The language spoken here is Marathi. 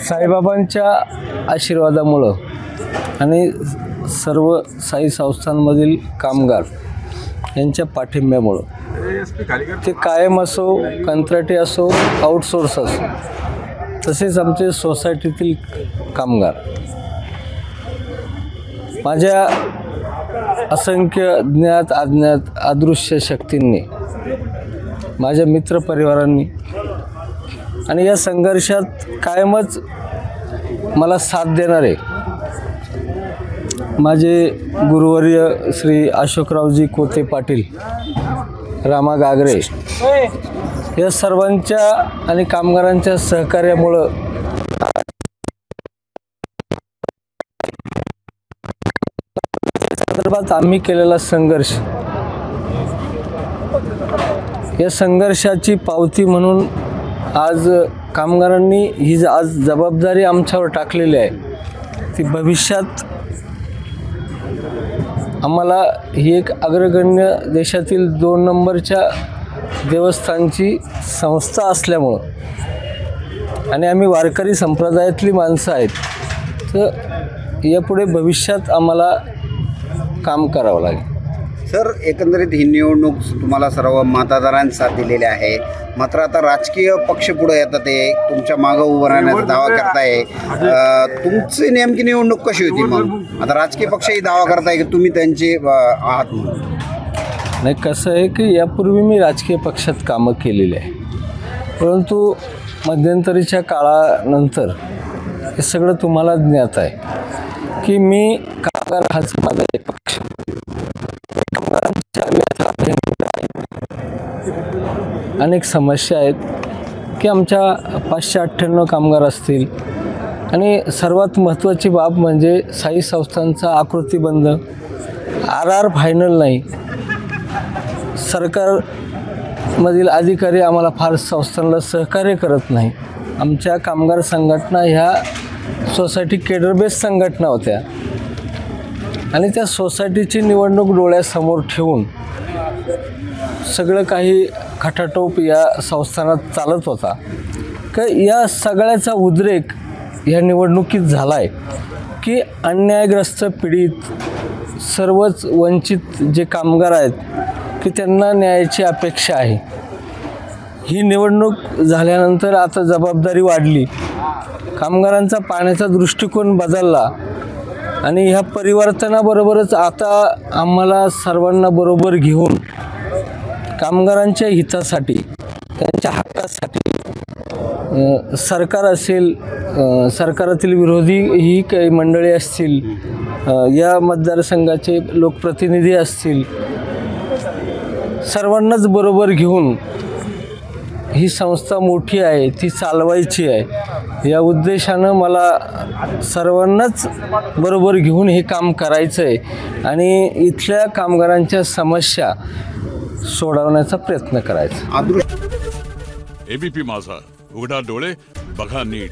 साईबाबांच्या आशीर्वादामुळं आणि सर्व साई संस्थांमधील कामगार यांच्या पाठिंब्यामुळं ते कायम असो, कंत्राटी असो, आउटसोर्स असो, तसेच आमचे सोसायटीतील कामगार माझ्या असंख्य ज्ञात अज्ञात अदृश्य शक्तींनी, माझ्या मित्रपरिवारांनी आणि या संघर्षात कायमच मला साथ देणारे माझे गुरुवर्य श्री अशोकरावजी कोते पाटील, रामा गागरे या सर्वांच्या आणि कामगारांच्या सहकार्यामुळं संदर्भात आम्ही केलेला संघर्ष, या संघर्षाची पावती म्हणून आज कामगारांनी ही आज जबाबदारी आमच्यावर टाकलेली आहे, ती भविष्यात आम्हाला ही एक अग्रगण्य देशातील 2 नंबरच्या देवस्थानची संस्था असल्यामुळं आणि आम्ही वारकरी संप्रदायातली माणसं आहेत, तर यापुढे भविष्यात आम्हाला काम करावं लागेल। सर, एकंदरीत ही निवडणूक तुम्हाला सर्व मतदारांनी साथ दिलेली आहे, मात्र आता राजकीय पक्ष पुढे येतात, ते तुमच्या मागं उभं राहण्याचा दावा करताय। तुमची नेमकी निवडणूक कशी होती? मग आता राजकीय पक्षही दावा करताय की तुम्ही त्यांचे आहात म्हणून। नाही, कसं आहे की यापूर्वी मी राजकीय पक्षात कामं केलेली आहे, परंतु मध्यंतरीच्या काळानंतर हे सगळं तुम्हाला ज्ञात आहे की मी कामगार हाच माझा एक पक्ष, अनेक समस्या आहेत की आमच्या 598 कामगार असतील आणि सर्वात महत्त्वाची बाब म्हणजे साई संस्थांचा आकृतिबंध RR फायनल नाही। सरकारमधील अधिकारी आम्हाला फार संस्थांना सहकार्य करत नाही। आमच्या कामगार संघटना ह्या सोसायटी केडर बेस संघटना होत्या आणि त्या सोसायटीची निवडणूक डोळ्यासमोर ठेवून सगळं काही खटाटोप या संस्थानात चालत होता की या सगळ्याचा उद्रेक ह्या निवडणुकीत झाला आहे की अन्यायग्रस्त पीडित सर्वच वंचित जे कामगार आहेत की त्यांना न्यायाची अपेक्षा आहे। ही निवडणूक झाल्यानंतर आता जबाबदारी वाढली, कामगारांचा पाहण्याचा दृष्टिकोन बदलला आणि ह्या परिवर्तनाबरोबरच आता आम्हाला सर्वांना बरोबर घेऊन कामगारांच्या हितासाठी, त्यांच्या हक्कासाठी सरकार असेल, सरकारातील विरोधी ही काही मंडळी असतील, या मतदारसंघाचे लोकप्रतिनिधी असतील, सर्वांनाच बरोबर घेऊन ही संस्था मोठी आहे, ती चालवायची आहे, या उद्देशानं मला सर्वांनाच बरोबर घेऊन हे काम करायचं आहे आणि इथल्या कामगारांच्या समस्या सोडवण्याचा प्रयत्न करायचा। एबीपी माझा, उघडा डोळे बघा नीट।